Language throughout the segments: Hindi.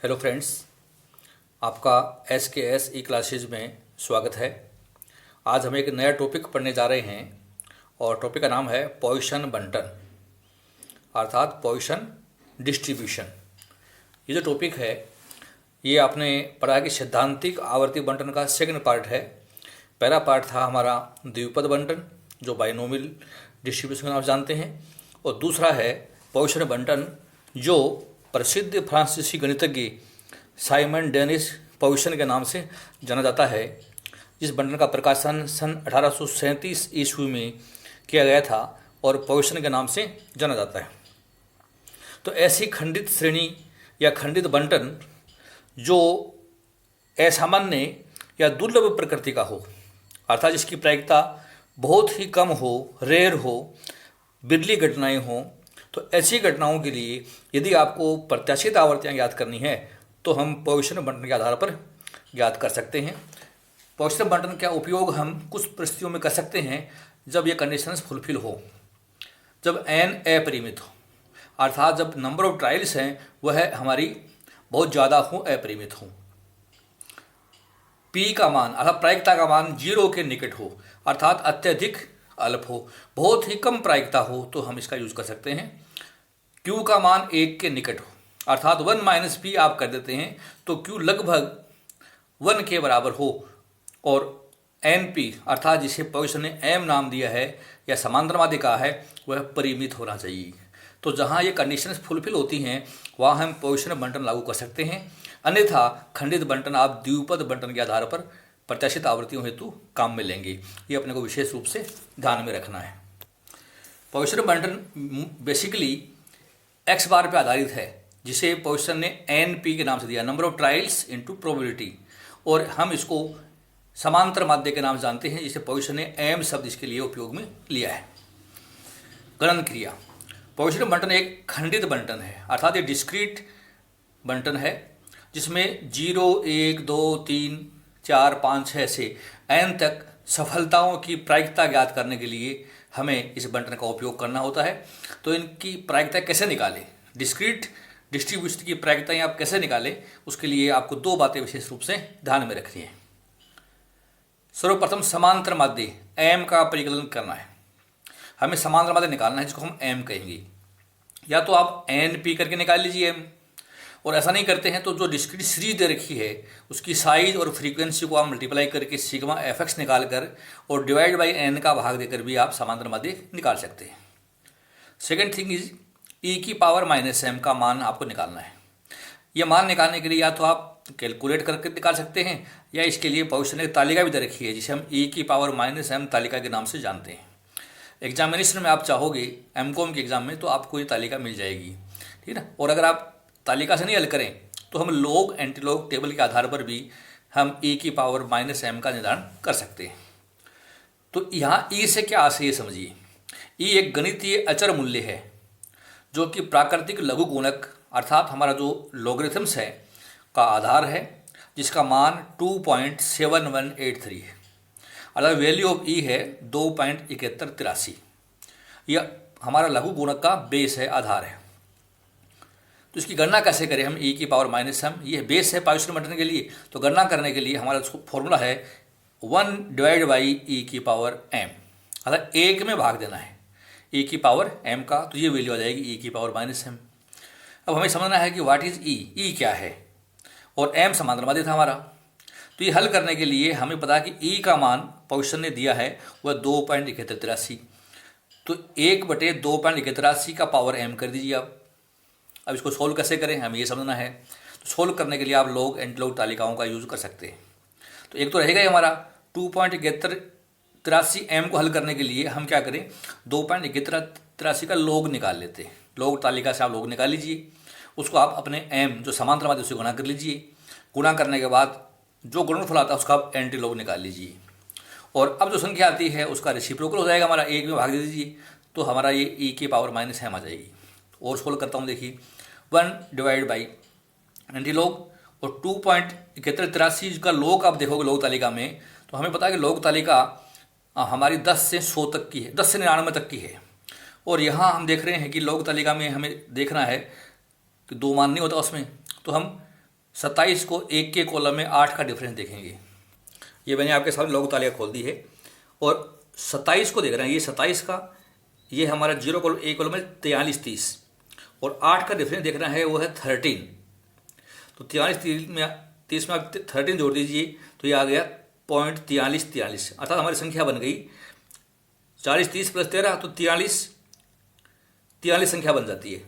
हेलो फ्रेंड्स, आपका एस के एस ई क्लासेज में स्वागत है। आज हम एक नया टॉपिक पढ़ने जा रहे हैं और टॉपिक का नाम है पॉइसन बंटन अर्थात पॉइसन डिस्ट्रीब्यूशन। ये जो टॉपिक है ये आपने पढ़ा कि सैद्धांतिक आवर्ती बंटन का सेकंड पार्ट है। पहला पार्ट था हमारा द्विपद बंटन जो बाइनोमियल डिस्ट्रीब्यूशन के नाम से जानते हैं, और दूसरा है पॉइसन बंटन जो प्रसिद्ध फ्रांसीसी गणितज्ञ साइमन डेनिस पॉइसन के नाम से जाना जाता है। जिस बंटन का प्रकाशन सन 1837 ईस्वी में किया गया था और पॉइसन के नाम से जाना जाता है। तो ऐसी खंडित श्रेणी या खंडित बंटन जो असामान्य या दुर्लभ प्रकृति का हो, अर्थात जिसकी प्रायिकता बहुत ही कम हो, रेयर हो, बिरली घटनाएं हों, तो ऐसी घटनाओं के लिए यदि आपको प्रत्याशित आवर्तियाँ ज्ञात करनी है तो हम पॉइसन बंटन के आधार पर ज्ञात कर सकते हैं। पॉइसन बंटन का उपयोग हम कुछ परिस्थितियों में कर सकते हैं जब ये कंडीशंस फुलफिल हो, जब n अपरिमित हो, अर्थात जब नंबर ऑफ ट्रायल्स हैं वह हमारी बहुत ज़्यादा हो, अपरिमित हो। p का मान अर्थात प्रायिकता का मान 0 के निकट हो, अर्थात अत्यधिक अल्प हो, बहुत ही कम प्रायिकता हो तो हम इसका यूज कर सकते हैं। q का मान 1 के निकट हो, अर्थात 1 माइनस p आप कर देते हैं तो q लगभग 1 के बराबर हो, और np अर्थात जिसे पॉइसन ने m नाम दिया है या समांतरवादी कहा है वह परिमित होना चाहिए। तो जहाँ ये कंडीशंस फुलफिल होती हैं वहाँ हम पॉइसन बंटन लागू कर सकते हैं, अन्यथा खंडित बंटन आप द्विपद बंटन के आधार पर प्रत्याशित आवृत्तियों हेतु काम में लेंगे। ये अपने को विशेष रूप से ध्यान में रखना है। पॉइसन बंटन बेसिकली x बार पर आधारित है, जिसे पॉइसन ने NP के नाम से दिया, number of trials into probability, और हम इसको समांतर माध्य के नाम से जानते हैं, जिसे पॉइसन ने m शब्द इसके लिए उपयोग में लिया है। गणन क्रिया पॉइसन बंटन एक खंडित बंटन है, अर्थात ये डिस्क्रीट बंटन है जिसमें 0, 1, 2, 3, 4, 5, 6 से n तक सफलताओं की प्रायिकता ज्ञात करने के लिए हमें इस बंटन का उपयोग करना होता है। तो इनकी प्रायिकता कैसे निकालें, डिस्क्रीट डिस्ट्रीब्यूशन की प्रायिकताएं आप कैसे निकालें, उसके लिए आपको दो बातें विशेष रूप से ध्यान में रखनी है। सर्वप्रथम समांतर माध्य m का परिकलन करना है। हमें समांतर माध्य निकालना है जिसको हम m कहेंगे। या तो आप NP करके निकाल लीजिए m, और ऐसा नहीं करते हैं तो जो डिस्क्रीट सीरीज दे रखी है उसकी साइज और फ्रीक्वेंसी को आप मल्टीप्लाई करके सिग्मा fx निकाल कर और डिवाइड बाई n का भाग देकर भी आप समांतर माध्य निकाल सकते हैं। सेकेंड थिंग इज e की पावर माइनस m का मान आपको निकालना है। यह मान निकालने के लिए या तो आप कैलकुलेट करके निकाल सकते हैं या इसके लिए पॉइसन ने तालिका भी दे रखी है जिसे हम e की पावर माइनस m तालिका के नाम से जानते हैं। एग्जामिनेशन में आप चाहोगे MCOM के एग्जाम में तो आपको ये तालिका मिल जाएगी, ठीक है ना। और अगर आप तालिका से नहीं हल करें तो हम लॉग एंटीलॉग टेबल के आधार पर भी हम e की पावर माइनस m का निर्धारण कर सकते हैं। तो यहाँ e से क्या आशय समझिए। e एक गणितीय अचर मूल्य है जो कि प्राकृतिक लघु गुणक अर्थात हमारा जो लॉगरिथम्स है का आधार है, जिसका मान 2.7183 है, अर्थात वैल्यू ऑफ e है 2.7183। यह हमारा लघु गुणक का बेस है, आधार है। तो इसकी गणना कैसे करें हम e की पावर माइनस m, ये बेस है पॉइसन बंटन के लिए। तो गणना करने के लिए हमारा फॉर्मूला है 1 डिवाइड बाई e की पावर m, अर्थात 1 में भाग देना है e की पावर m का, तो ये वैल्यू आ जाएगी e की पावर माइनस m। अब हमें समझना है कि व्हाट इज e क्या है, और m समांतर माध्य था हमारा। तो ये हल करने के लिए हमें पता कि e का मान पॉइसन ने दिया है वह 2.7183, तो 1/2.81 का पावर m कर दीजिए आप। अब इसको सोल्व कैसे करें हमें ये समझना है। तो सोल्व करने के लिए आप लॉग एंटीलॉग तालिकाओं का यूज कर सकते हैं। तो एक तो रहेगा ही हमारा 2.7183 m को हल करने के लिए हम क्या करें, 2.7183 का लॉग निकाल लेते हैं। लॉग तालिका से आप लॉग निकाल लीजिए, उसको आप अपने m जो समांतर माध्य उससे गुणा कर लीजिए। गुणा करने के बाद जो गुणनफल आता है उसका आप एंटी लॉग निकाल लीजिए, और अब जो संख्या आती है उसका रेसिप्रोकल हो जाएगा हमारा, 1 में भाग दे दीजिए तो हमारा ये e की पावर माइनस m आ जाएगी। और सोल्व करता हूँ, देखिए 1 डिवाइड बाई एंटी लॉग और 2.7183 का लॉग आप देखोगे लॉग तालिका में, तो हमें पता है कि लॉग तालिका हमारी 10 से 100 तक की है, 10 से 99 तक की है। और यहाँ हम देख रहे हैं कि लॉग तालिका में हमें देखना है कि 2 मान नहीं होता उसमें, तो हम 27 को 1 के कॉलम में 8 का डिफरेंस देखेंगे। ये मैंने आपके सामने लघु तालिका खोल दी है और 27 को देख रहे हैं, ये 27 का, ये हमारा 0 कॉलम, ए कॉलम में 43 30 और 8 का डिफरेंस देखना है, वो है 13। तो 43 30 में आप 13 जोड़ दीजिए तो ये आ गया 0.4343, अर्थात हमारी संख्या बन गई 40 30 + 13 तो 43 संख्या बन जाती है।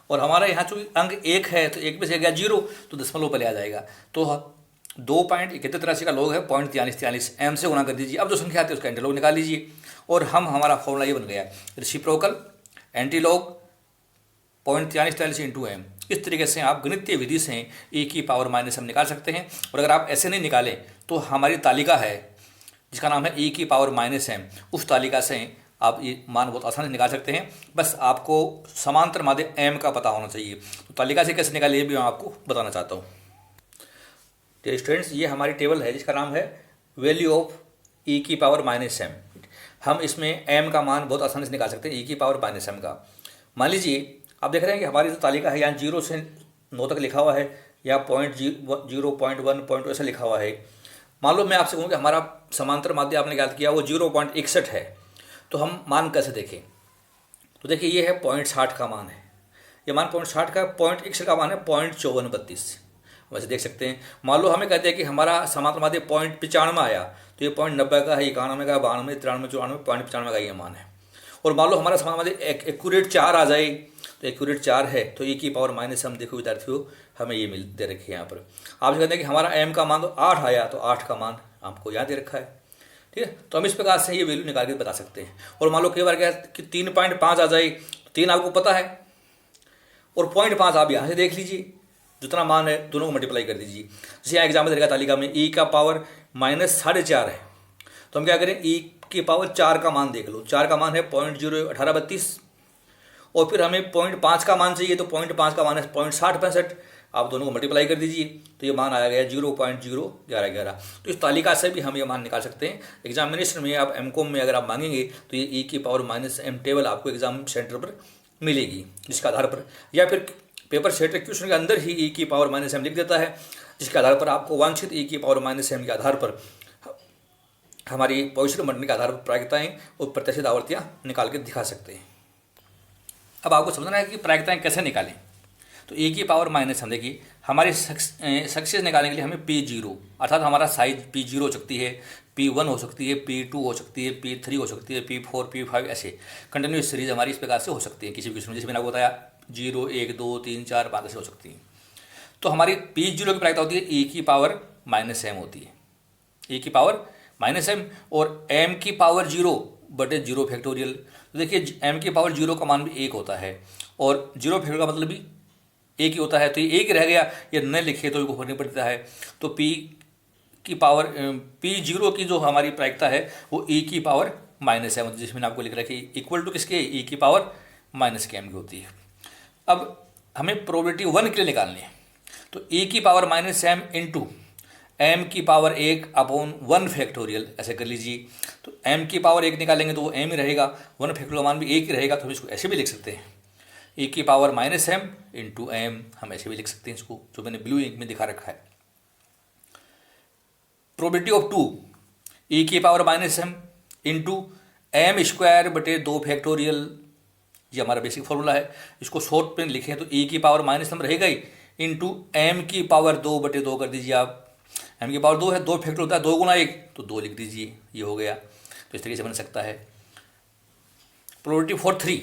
और हमारा यहाँ जो अंक 1 है तो 1 में से गया 0 तो दशमलव पहले आ जाएगा। तो 2.71 का लॉग है 0.4343, m से गुणा कर दीजिए। अब जो संख्या आती है उसका एंटीलॉग निकाल लीजिए और हमारा फॉर्मूला ये बन गया, रेसिप्रोकल एंटीलॉग 0.4343 × m। इस तरीके से आप गणितीय विधि से e⁻m निकाल सकते हैं। और अगर आप ऐसे नहीं निकालें तो हमारी तालिका है जिसका नाम है e⁻m, उस तालिका से आप ये मान बहुत आसानी से निकाल सकते हैं। बस आपको समांतर माध्य m का पता होना चाहिए। तो तालिका से कैसे निकाले ये भी मैं आपको बताना चाहता हूँ। तो स्टूडेंट्स, ये हमारी टेबल है जिसका नाम है वैल्यू ऑफ e⁻m। हम इसमें m का मान बहुत आसानी से निकाल सकते हैं e⁻m का। मान लीजिए आप देख रहे हैं कि हमारी जो तालिका है यहाँ 0 से 9 तक लिखा हुआ है या 0.0 0.1 ऐसा लिखा हुआ है। मान लो मैं आपसे कहूँ कि हमारा समांतर माध्य आपने याद किया वो 0.61 है, तो हम मान कैसे देखें? तो देखिए ये है 0.60 का मान है, ये मान 0.60 का, 0.61 का मान है 0.5432। वैसे देख सकते हैं। मान लो हमें कहते हैं कि हमारा समांतर माध्य 0.95 आया तो ये 0.90 का है, 91 का, 92 93 94 0.95 का ये मान है। और मान लो हमारा समांतर माध्य एक्यूरेट 4 आ जाए तो एक्यूरेट 4 है तो e⁻m देखो विद्यार्थियों हमें ये मिल दे रखी है यहाँ पर। आप कहते हैं कि हमारा m का मान तो 8 आया तो 8 का मान आपको यहाँ दे रखा है। ठीक है, तो हम इस प्रकार से ये वैल्यू निकाल के बता सकते हैं। और मान लो कई बार क्या कि 3.5 आ जाए, 3 आपको पता है और 0.5 आप यहाँ से देख लीजिए, जितना मान है दोनों को मल्टीप्लाई कर दीजिए। जैसे यहाँ एग्जाम्पल देगा तालिका में e⁻−4.5 है तो हम क्या करें, e⁻4 का मान देख लो। 4 का मान है 0.01832 और फिर हमें 0.5 का मान चाहिए तो 0.5 का मान है 0.6065। आप दोनों को मल्टीप्लाई कर दीजिए तो ये मान आया गया 0.01111। तो इस तालिका से भी हम ये मान निकाल सकते हैं। एग्जामिनेशन में आप एमकॉम में अगर आप मांगेंगे तो ये e⁻m टेबल आपको एग्जाम सेंटर पर मिलेगी, जिसके आधार पर, या फिर पेपर सेट क्वेश्चन के अंदर ही e⁻m लिख देता है, जिसके आधार पर आपको वांछित e⁻m के आधार पर हमारी पॉजिटिव मंडनी के आधार पर प्रायिकताएँ और प्रत्याशित आवर्तियाँ निकाल के दिखा सकते हैं। अब आपको समझना है कि प्रायिकताएँ कैसे निकालें। तो e⁻m देखिए हमारी सक्सेस निकालने के लिए हमें P0 अर्थात हमारा साइज P0 हो सकती है, P1 हो सकती है, P2 हो सकती है, P3 हो सकती है, P4 P5 ऐसे कंटिन्यूस सीरीज हमारी इस प्रकार से हो सकती है। किसी भी क्वेश्चन में जैसे मैंने आपको बताया 0 1 2 3 4 5 ऐसे हो सकती हैं। तो हमारी P0 की प्रायिकता होती है e⁻m होती है, e⁻m और m⁻0 बटे 0 फैक्टोरियल। तो देखिए m⁻0 का मान भी 1 होता है और 0 फैक्टोरियल का मतलब भी एक ही होता है, तो ये एक रह गया, ये न लिखे तो इनको फर्क नहीं पड़ता है। तो P0 की जो हमारी प्रायिकता है वो e⁻m जिसमें मैंने आपको लिख रखा है इक्वल टू किसके, e⁻m की होती है। अब हमें प्रोबेबिलिटी 1 के लिए निकालनी है तो e⁻m इंटू m⁻1 फैक्टोरियल ऐसे कर लीजिए। तो m⁻1 निकालेंगे तो वो m ही रहेगा, 1 फैक्टोरियल मान भी 1 ही रहेगा, तो हम इसको ऐसे भी लिख सकते हैं e⁻m इंटू m, हम ऐसे भी लिख सकते हैं इसको, जो मैंने ब्लू इंक में दिखा रखा है। Probability of 2 e⁻m into m² बटे 2 फैक्टोरियल, ये हमारा बेसिक फॉर्मूला है। इसको शॉर्ट में लिखें तो e⁻m रहेगा ही इंटू m⁻2 बटे 2 कर दीजिए आप, m⁻2 है, 2 फैक्टर होता है 2 गुना 1 तो 2 लिख दीजिए, ये हो गया। तो इस तरीके से बन सकता है। Probability for 3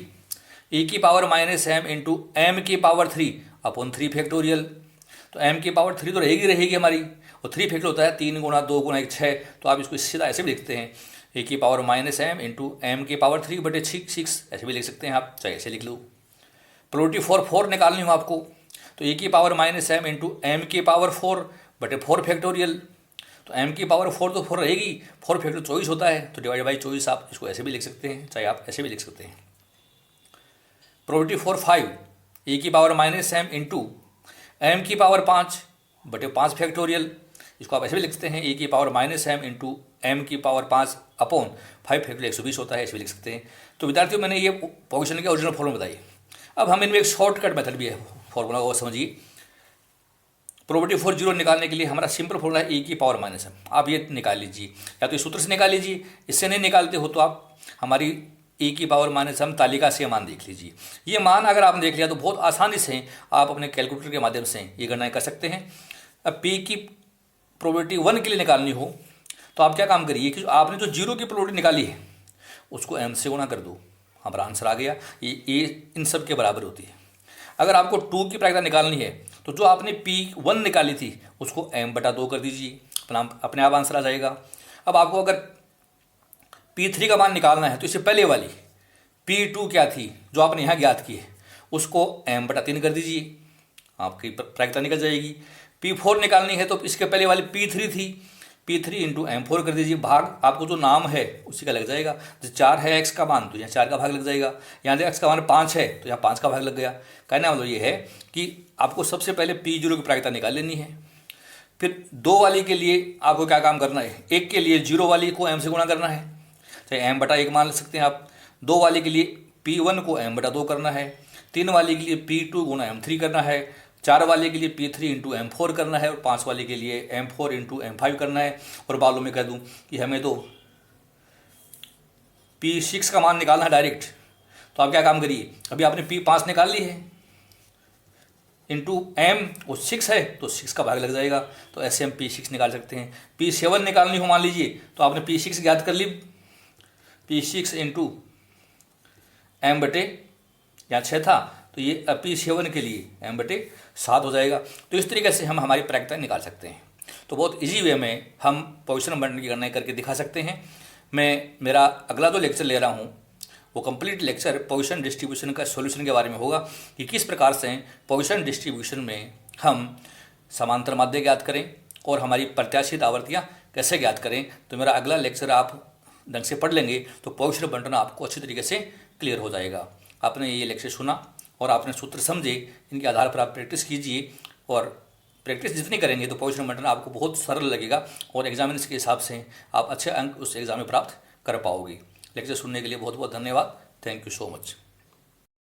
e⁻m into m⁻3 upon 3 factorial. तो m⁻3 तो रहेगी हमारी, और 3 फैक्टर होता है 3 गुना 2 गुना 1 6, तो आप इसको सीधा ऐसे भी लिखते हैं e⁻m इंटू m⁻3 बटे 6 ऐसे भी लिख सकते हैं आप, चाहे ऐसे लिख लो। प्रोबेबिलिटी फॉर 4 निकालनी हो आपको तो e⁻m इंटू m⁻4 बटे 4 फैक्टोरियल। तो m⁻4 तो 4 रहेगी, 4 फैक्टर 24 होता है, तो डिवाइड बाई 24 आप इसको ऐसे भी लिख सकते हैं, चाहे आप ऐसे भी लिख सकते हैं। Probability for 5 e⁻m into m⁻5 बटे 5 फैक्टोरियल, इसको आप ऐसे भी लिख सकते हैं e⁻m into m⁻5 upon 5 factorial 120 होता है, ऐसे भी लिख सकते हैं। तो विद्यार्थियों मैंने ये पोजीशन के ओरिजिनल फॉर्मूला बताई। अब हम इनमें एक शॉर्टकट मेथड भी है फॉर्मूला, वो समझिए। प्रोबेबिलिटी फॉर जीरो निकालने के लिए हमारा सिंपल फॉर्मूला है e की पावर माइनस m। आप ये निकाल लीजिए, या तो इस सूत्र से निकाल लीजिए, इससे नहीं निकालते हो तो आप हमारी e की पावर माइनस m तालिका से मान देख लीजिए। ये मान अगर आपने देख लिया तो बहुत आसानी से आप अपने कैलकुलेटर के माध्यम से ये गणनाएं कर सकते हैं। अब p की प्रोबेबिलिटी 1 के लिए निकालनी हो तो आप क्या काम करिए कि आपने जो जीरो की प्रोबेबिलिटी निकाली है उसको m से गुणा कर दो, हमारा आंसर आ गया। ये इन सब के बराबर होती है। अगर आपको 2 की प्रायिकता निकालनी है तो जो आपने P1 निकाली थी उसको m/2 कर दीजिए, अपने आप आंसर आ जाएगा। अब आपको अगर P3 का मान निकालना है तो इससे पहले वाली P2 क्या थी जो आपने यहाँ ज्ञात की है उसको m/3 कर दीजिए, आपकी प्रायिकता निकल जाएगी। P4 निकालनी है तो इसके पहले वाली P3 थी, P3 इंटू M4 कर दीजिए, भाग आपको जो नाम है उसी का लग जाएगा। जैसे 4 है x का मान तो यहाँ 4 का भाग लग जाएगा, यहाँ से x का मान 5 है तो यहाँ 5 का भाग लग गया। कहने वाला ये है कि आपको सबसे पहले P0 की प्रायिकता निकाल लेनी है। फिर 2 वाली के लिए आपको क्या काम करना है, 1 के लिए 0 वाली को m से गुणा करना है, चाहे m/1 मान सकते हैं आप। 2 वाली के लिए P1 को m/2 करना है, 3 वाली के लिए P2 गुणा m3 करना है, 4 वाले के लिए P3 इंटू M4 करना है और 5 वाले के लिए M4 इंटू M5 करना है। और बालों में कह दूं कि हमें तो P6 का मान निकालना है डायरेक्ट, तो आप क्या काम करिए, अभी आपने P5 निकाल ली है इंटू M और 6 है तो 6 का भाग लग जाएगा, तो ऐसे हम P6 निकाल सकते हैं। P7 निकालनी हो मान लीजिए तो आपने P6 ज्ञात कर ली, P6 इंटू M/, यहाँ 6 था तो ये P7 के लिए m/7 हो जाएगा। तो इस तरीके से हम हमारी प्रायिकता निकाल सकते हैं। तो बहुत इजी वे में हम पोजीशन बंटन की गणना करके दिखा सकते हैं। मेरा अगला जो लेक्चर ले रहा हूँ वो कंप्लीट लेक्चर पोजीशन डिस्ट्रीब्यूशन का सॉल्यूशन के बारे में होगा कि किस प्रकार से पोजीशन डिस्ट्रीब्यूशन में हम समांतर माध्य ज्ञात करें और हमारी प्रत्याशित आवृत्तियाँ कैसे ज्ञात करें। तो मेरा अगला लेक्चर आप ढंग से पढ़ लेंगे तो पोजीशन बंटन आपको अच्छी तरीके से क्लियर हो जाएगा। आपने ये लेक्चर सुना और आपने सूत्र समझे, इनके आधार पर आप प्रैक्टिस कीजिए और प्रैक्टिस जितनी करेंगे तो पोजीशन बंटन आपको बहुत सरल लगेगा और एग्जामिनेशन के हिसाब से आप अच्छे अंक उस एग्जाम में प्राप्त कर पाओगे। लेक्चर सुनने के लिए बहुत बहुत धन्यवाद। Thank you so much.